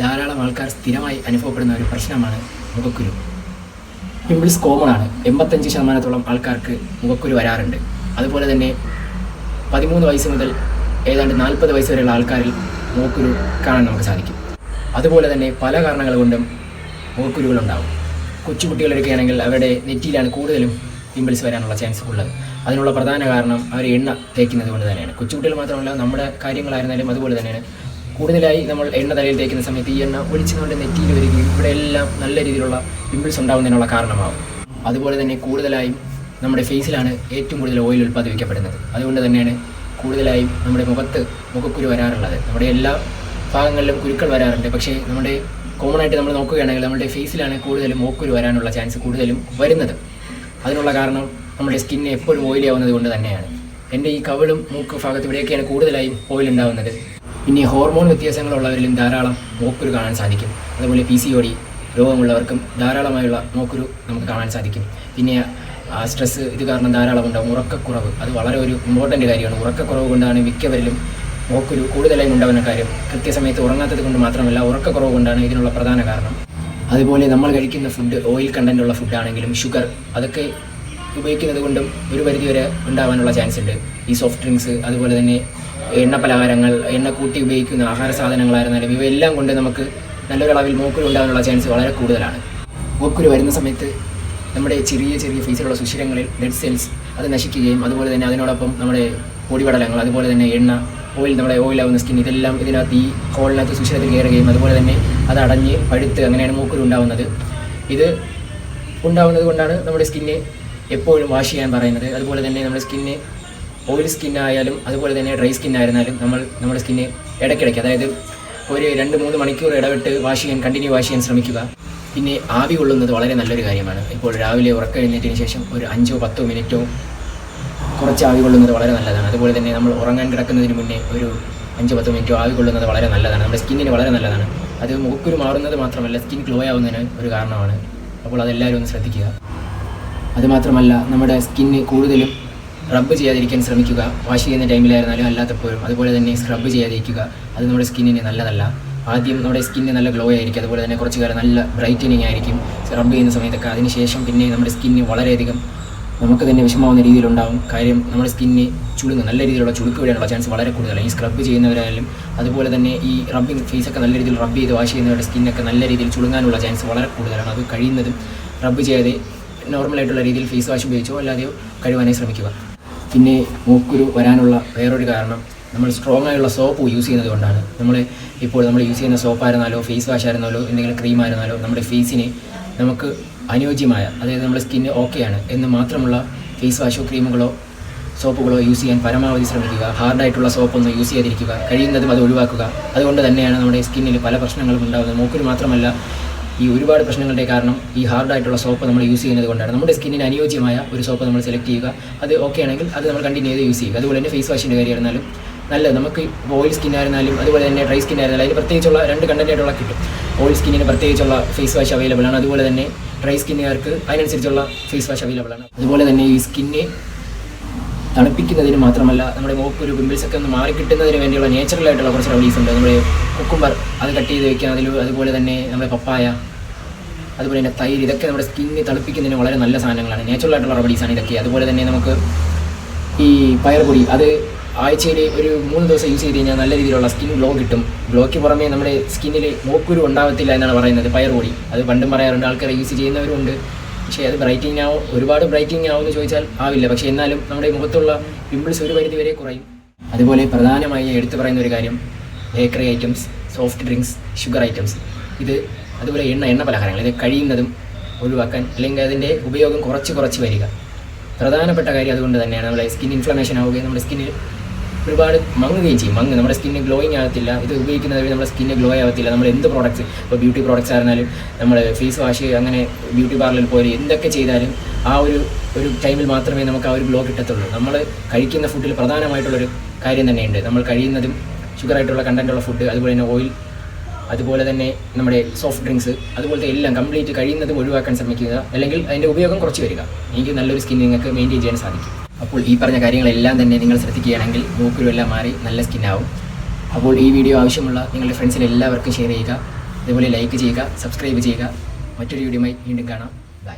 ധാരാളം ആൾക്കാർ സ്ഥിരമായി അനുഭവപ്പെടുന്ന ഒരു പ്രശ്നമാണ് മുഖക്കുരു. പിമ്പിൾസ് കോമൺ ആണ്. 85% ആൾക്കാർക്ക് മുഖക്കുരു വരാറുണ്ട്. അതുപോലെ തന്നെ 13 വയസ്സ് മുതൽ ഏതാണ്ട് 40 വയസ്സ് വരെയുള്ള ആൾക്കാരിൽ മുഖക്കുരു കാണാൻ നമുക്ക് സാധിക്കും. അതുപോലെ തന്നെ പല കാരണങ്ങൾ കൊണ്ടും മുഖക്കുരുകളുണ്ടാകും. കൊച്ചുകുട്ടികളൊക്കെയാണെങ്കിൽ അവരുടെ നെറ്റിയിലാണ് കൂടുതലും പിമ്പിൾസ് വരാനുള്ള ചാൻസ് ഉള്ളത്. അതിനുള്ള പ്രധാന കാരണം അവർ എണ്ണ തേക്കുന്നത് കൊണ്ട് തന്നെയാണ്. കൊച്ചുകുട്ടികൾ മാത്രമല്ല, നമ്മുടെ കാര്യങ്ങളായിരുന്നാലും അതുപോലെ തന്നെയാണ്. കൂടുതലായി നമ്മൾ എണ്ണ തലയിൽ തേക്കുന്ന സമയത്ത് ഈ എണ്ണ ഒലിച്ച് നമ്മുടെ നെറ്റിയിൽ വരികയും ഇവിടെ എല്ലാം നല്ല രീതിയിലുള്ള പിമ്പിൾസ് ഉണ്ടാകുന്നതിനുള്ള കാരണമാകും. അതുപോലെ തന്നെ കൂടുതലായും നമ്മുടെ ഫേസിലാണ് ഏറ്റവും കൂടുതൽ ഓയിൽ ഉൽപ്പാദിപ്പിക്കപ്പെടുന്നത്. അതുകൊണ്ട് തന്നെയാണ് കൂടുതലായും നമ്മുടെ മുഖക്കുരു വരാറുള്ളത്. നമ്മുടെ എല്ലാ ഭാഗങ്ങളിലും കുരുക്കൾ വരാറുണ്ട്. പക്ഷേ നമ്മുടെ കോമൺ ആയിട്ട് നമ്മൾ നോക്കുകയാണെങ്കിൽ നമ്മുടെ ഫേസിലാണ് കൂടുതലും മുഖക്കുരു വരാനുള്ള ചാൻസ് കൂടുതലും വരുന്നത്. അതിനുള്ള കാരണം നമ്മുടെ സ്കിന്ന് എപ്പോഴും ഓയിലി ആവുന്നത് കൊണ്ട് തന്നെയാണ്. എൻ്റെ ഈ കവിളും മൂക്ക് ഭാഗത്ത് ഇവിടെയൊക്കെയാണ് കൂടുതലായും ഓയിൽ ഉണ്ടാകുന്നത്. പിന്നെ ഹോർമോൺ വ്യത്യാസങ്ങളുള്ളവരിലും ധാരാളം മുഖക്കുരു കാണാൻ സാധിക്കും. അതുപോലെ PCOD രോഗമുള്ളവർക്കും ധാരാളമായുള്ള മുഖക്കുരു നമുക്ക് കാണാൻ സാധിക്കും. പിന്നെ സ്ട്രെസ്സ് ഇത് കാരണം ധാരാളം ഉണ്ടാകും. ഉറക്കക്കുറവ് അത് വളരെ ഒരു ഇമ്പോർട്ടൻ്റ് കാര്യമാണ്. ഉറക്കക്കുറവ് കൊണ്ടാണ് മിക്കവരിലും മുഖക്കുരു കൂടുതലായും ഉണ്ടാകുന്ന കാര്യം. കൃത്യസമയത്ത് ഉറങ്ങാത്തത് കൊണ്ട് മാത്രമല്ല, ഉറക്കക്കുറവ് കൊണ്ടാണ് ഇതിനുള്ള പ്രധാന കാരണം. അതുപോലെ നമ്മൾ കഴിക്കുന്ന ഫുഡ് ഓയിൽ കണ്ടൻ്റ് ഉള്ള ഫുഡാണെങ്കിലും ഷുഗർ അതൊക്കെ ഉപയോഗിക്കുന്നത് കൊണ്ടും ഒരു പരിധിവരെ ഉണ്ടാകാനുള്ള ചാൻസ് ഉണ്ട്. ഈ സോഫ്റ്റ് ഡ്രിങ്ക്സ്, അതുപോലെ തന്നെ എണ്ണ പലഹാരങ്ങൾ, എണ്ണ കൂട്ടി ഉപയോഗിക്കുന്ന ആഹാര സാധനങ്ങളായിരുന്നാലും ഇവയെല്ലാം കൊണ്ട് നമുക്ക് നല്ലൊരളവിൽ മുഖക്കുരു ഉണ്ടാകാനുള്ള ചാൻസ് വളരെ കൂടുതലാണ്. മുഖക്കുരു വരുന്ന സമയത്ത് നമ്മുടെ ചെറിയ ഫേസിലുള്ള സുഷിരങ്ങളിൽ ഡെഡ് സെൽസ് അത് നശിക്കുകയും അതുപോലെ തന്നെ അതിനോടൊപ്പം നമ്മുടെ പൊടിപടലങ്ങൾ, അതുപോലെ തന്നെ എണ്ണ, ഓയിൽ, നമ്മുടെ ഓയിലാവുന്ന സ്കിൻ ഇതെല്ലാം ഇതിനകത്ത് ഈ ഹോളിനകത്ത് സുഷിരത്തിൽ കയറുകയും അതുപോലെ തന്നെ അത് അടഞ്ഞ് പഴുത്ത് അങ്ങനെയാണ് മുഖക്കുരു ഉണ്ടാകുന്നത്. ഇത് ഉണ്ടാകുന്നത് കൊണ്ടാണ് നമ്മുടെ സ്കിന്നെ എപ്പോഴും വാഷ് ചെയ്യാൻ പറയുന്നത്. അതുപോലെ തന്നെ നമ്മുടെ സ്കിന്ന് ഓയിൽ സ്കിന്നായാലും അതുപോലെ തന്നെ ഡ്രൈ സ്കിന്നായിരുന്നാലും നമ്മുടെ സ്കിന്ന് ഇടയ്ക്കിടയ്ക്ക്, അതായത് ഒരു 2-3 മണിക്കൂർ ഇടവിട്ട് കണ്ടിന്യൂ വാഷ് ചെയ്യാൻ ശ്രമിക്കുക. പിന്നെ ആവി കൊള്ളുന്നത് വളരെ നല്ലൊരു കാര്യമാണ്. ഇപ്പോൾ രാവിലെ ഉറക്കം ശേഷം ഒരു 5-10 മിനിറ്റോ കുറച്ച് ആവി കൊള്ളുന്നത് വളരെ നല്ലതാണ്. അതുപോലെ തന്നെ നമ്മൾ ഉറങ്ങാൻ കിടക്കുന്നതിന് മുന്നേ ഒരു 5-10 മിനിറ്റോ ആവി കൊള്ളുന്നത് വളരെ നല്ലതാണ്. നമ്മുടെ സ്കിന്നിന് വളരെ നല്ലതാണ്. അത് മുഖക്കുരു മാറുന്നത് മാത്രമല്ല, സ്കിൻ ഗ്ലോ ആവുന്നതിന് ഒരു കാരണമാണ്. അപ്പോൾ അതെല്ലാവരും ഒന്ന് ശ്രദ്ധിക്കുക. അതുമാത്രമല്ല, നമ്മുടെ സ്കിന്ന് കൂടുതലും റബ്ബ് ചെയ്യാതിരിക്കാൻ ശ്രമിക്കുക. വാഷ് ചെയ്യുന്ന ടൈമിലായിരുന്നാലും അല്ലാത്തപ്പോഴും. അതുപോലെ തന്നെ സ്ക്രബ് ചെയ്യാതിരിക്കുക. അത് നമ്മുടെ സ്കിന്നിന് നല്ലതല്ല. ആദ്യം നമ്മുടെ സ്കിന്ന് നല്ല ഗ്ലോ ആയിരിക്കും. അതുപോലെ തന്നെ കുറച്ച് കാലം നല്ല ബ്രൈറ്റനിങ് ആയിരിക്കും സ്ക്രബ് ചെയ്യുന്ന സമയത്തൊക്കെ. അതിനുശേഷം പിന്നെ നമ്മുടെ സ്കിന്ന് വളരെയധികം നമുക്ക് തന്നെ വിഷമാവുന്ന രീതിയിലുണ്ടാകും. കാര്യം നമ്മുടെ സ്കിന്ന് നല്ല രീതിയിലുള്ള ചുളുക്ക് വീഴാനുള്ള ചാൻസ് വളരെ കൂടുതലാണ്. ഈ സ്ക്രബ് ചെയ്യുന്നവരായാലും അതുപോലെ തന്നെ ഈ റബ്ബിങ് ഫേസൊക്കെ നല്ല രീതിയിൽ റബ്ബ് ചെയ്ത് വാഷ് ചെയ്യുന്നവരുടെ സ്കിന്നൊക്കെ നല്ല രീതിയിൽ ചുളുങ്ങാനുള്ള ചാൻസ് വളരെ കൂടുതലാണ്. അത് കഴിയുന്നതും റബ്ബ് ചെയ്യാതെ നോർമലായിട്ടുള്ള രീതിയിൽ ഫേസ് വാഷ് ഉപയോഗിച്ചോ അല്ലാതെയോ കഴുകാനായി ശ്രമിക്കുക. പിന്നെ മുഖക്കുരു വരാനുള്ള വേറൊരു കാരണം നമ്മൾ സ്ട്രോങ് ആയുള്ള സോപ്പ് യൂസ് ചെയ്യുന്നത് കൊണ്ടാണ്. നമ്മൾ യൂസ് ചെയ്യുന്ന സോപ്പായിരുന്നാലോ ഫേസ് വാഷ് ആയിരുന്നാലോ എന്തെങ്കിലും ക്രീം ആയിരുന്നാലോ നമ്മുടെ ഫേസിന് നമുക്ക് അനുയോജ്യമായ, അതായത് നമ്മുടെ സ്കിന്ന് ഓക്കെയാണ് എന്ന് മാത്രമുള്ള ഫേസ് വാഷോ ക്രീമുകളോ സോപ്പുകളോ യൂസ് ചെയ്യാൻ പരമാവധി ശ്രമിക്കുക. ഹാർഡായിട്ടുള്ള സോപ്പൊന്നും യൂസ് ചെയ്യാതിരിക്കുക. കഴിയുന്നതും അത് ഒഴിവാക്കുക. അതുകൊണ്ട് തന്നെയാണ് നമ്മുടെ സ്കിന്നിൽ പല പ്രശ്നങ്ങളും ഉണ്ടാകുന്നത്. മുഖക്കുരു മാത്രമല്ല, ഈ ഒരുപാട് പ്രശ്നങ്ങളുടെ കാരണം ഈ ഹാർഡായിട്ടുള്ള സോപ്പ് നമ്മൾ യൂസ് ചെയ്യുന്നത് കൊണ്ടാണ്. നമ്മുടെ സ്കിന്നിന് അനുയോജ്യമായ ഒരു സോപ്പ് നമ്മൾ സെലക്ട് ചെയ്യുക. അത് ഓക്കെ ആണെങ്കിൽ അത് നമ്മൾ കണ്ടിന്യൂ ചെയ്ത് യൂസ് ചെയ്യുക. അതുപോലെ തന്നെ ഫേസ് വാഷിൻ്റെ കാര്യമായിരുന്നാലും നല്ലത്. നമുക്ക് ഓയിൽ സ്കിന്നായിരുന്നാലും അതുപോലെ തന്നെ ഡ്രൈ സ്കിന്നായിരുന്നാലും അതിന് പ്രത്യേകിച്ചുള്ള 2 കണ്ടൻ്റായിട്ടുള്ള കിട്ടും. ഓയിൽ സ്കിന്നിന് പ്രത്യേകിച്ചുള്ള ഫേസ് വാഷ് അവൈലബിൾ ആണ്. അതുപോലെ തന്നെ ഡ്രൈ സ്കിന്നുകാർക്ക് അതിനനുസരിച്ചുള്ള ഫേസ് വാഷ് അവൈലബിൾ ആണ്. അതുപോലെ തന്നെ ഈ സ്കിന്നെ തണുപ്പിക്കുന്നതിന് മാത്രമല്ല, നമ്മുടെ മുഖക്കുരു പിമ്പിൾസൊക്കെ ഒന്ന് മാറിക്കിട്ടുന്നതിന് വേണ്ടിയുള്ള നേച്ചുറലായിട്ടുള്ള കുറച്ച് റെമഡീസ് ഉണ്ട്. നമ്മുടെ കുക്കുംബർ അത് കട്ട് ചെയ്ത് വയ്ക്കുക. അതുപോലെ തന്നെ നമ്മുടെ പപ്പായ, അതുപോലെ തന്നെ തൈര്, ഇതൊക്കെ നമ്മുടെ സ്കിന്ന് തണുപ്പിക്കുന്നതിന് വളരെ നല്ല സാധനങ്ങളാണ്. നേച്ചുറലായിട്ടുള്ള റെമഡീസാണ് ഇതൊക്കെ. അതുപോലെ തന്നെ നമുക്ക് ഈ പയർപൊടി അത് ആഴ്ചയിൽ ഒരു 3 ദിവസം യൂസ് ചെയ്ത് കഴിഞ്ഞാൽ നല്ല രീതിയിലുള്ള സ്കിൻ ഗ്ലോ കിട്ടും. ഗ്ലോയ്ക്ക് പുറമേ നമ്മുടെ സ്കിന്നിൽ മുഖക്കുരു ഉണ്ടാകത്തില്ല എന്നാണ് പറയുന്നത് പയർപൊടി. അത് പണ്ടും പറയാറുണ്ട്, ആൾക്കാർ യൂസ് ചെയ്യുന്നവരുണ്ട്. പക്ഷേ അത് ഒരുപാട് ബ്രൈറ്റിംഗ് ആവുമെന്ന് ചോദിച്ചാൽ ആവില്ല. പക്ഷേ എന്നാലും നമ്മുടെ മുഖത്തുള്ള പിമ്പിൾസ് ഒരു പരിധി വരെ കുറയും. അതുപോലെ പ്രധാനമായി എടുത്തു പറയുന്ന ഒരു കാര്യം bakery items, soft drinks, sugar items, അതുപോലെ എണ്ണ പലഹാരങ്ങൾ, ഇത് കഴിയുന്നതും ഒഴിവാക്കാൻ, അല്ലെങ്കിൽ അതിൻ്റെ ഉപയോഗം കുറച്ച് വരിക. പ്രധാനപ്പെട്ട കാര്യം അതുകൊണ്ട് തന്നെയാണ്. നമ്മുടെ സ്കിൻ ഇൻഫ്ലമേഷൻ ആവുകയും നമ്മുടെ സ്കിന്നിൽ ഒരുപാട് മങ്ങുകയും ചെയ്യും. നമ്മുടെ സ്കിന്ന് ഗ്ലോയിങ് ആകത്തില്ല. ഇത് ഉപയോഗിക്കുന്നത് വഴി നമ്മുടെ സ്കിന്ന് ഗ്ലോ ആകത്തില്ല. നമ്മൾ എന്ത് പ്രോഡക്റ്റ്സ്, ഇപ്പോൾ ബ്യൂട്ടി പ്രോഡക്റ്റ്സ് ആയിരുന്നാലും നമ്മൾ ഫേസ് വാഷ്, അങ്ങനെ ബ്യൂട്ടി പാർലറിൽ പോയി എന്തൊക്കെ ചെയ്താലും ആ ഒരു ടൈമിൽ മാത്രമേ നമുക്ക് ആ ഒരു ഗ്ലോ കിട്ടത്തുള്ളൂ. നമ്മൾ കഴിക്കുന്ന ഫുഡിൽ പ്രധാനമായിട്ടുള്ളൊരു കാര്യം തന്നെയുണ്ട്. നമ്മൾ കഴിയുന്നതും ഷുഗറായിട്ടുള്ള കണ്ടൻറ്റുള്ള ഫുഡ്, അതുപോലെ തന്നെ ഓയിൽ, അതുപോലെ തന്നെ നമ്മുടെ സോഫ്റ്റ് ഡ്രിങ്ക്സ്, അതുപോലത്തെ എല്ലാം കംപ്ലീറ്റ് കഴിയുന്നതും ഒഴിവാക്കാൻ ശ്രമിക്കുക. അല്ലെങ്കിൽ അതിൻ്റെ ഉപയോഗം കുറച്ച് വരിക. എനിക്ക് നല്ലൊരു സ്കിൻ നിങ്ങൾക്ക് മെയിൻറ്റെയിൻ ചെയ്യാൻ സാധിക്കും. അപ്പോൾ ഈ പറഞ്ഞ കാര്യങ്ങളെല്ലാം തന്നെ നിങ്ങൾ ശ്രദ്ധിക്കുകയാണെങ്കിൽ മുഖക്കുരു എല്ലാം മാറി നല്ല സ്കിന്നാവും. അപ്പോൾ ഈ വീഡിയോ ആവശ്യമുള്ള നിങ്ങളുടെ ഫ്രണ്ട്സിന് എല്ലാവർക്കും ഷെയർ ചെയ്യുക. അതുപോലെ ലൈക്ക് ചെയ്യുക, സബ്സ്ക്രൈബ് ചെയ്യുക. മറ്റൊരു വീഡിയോയുമായി വീണ്ടും കാണാം. ബൈ.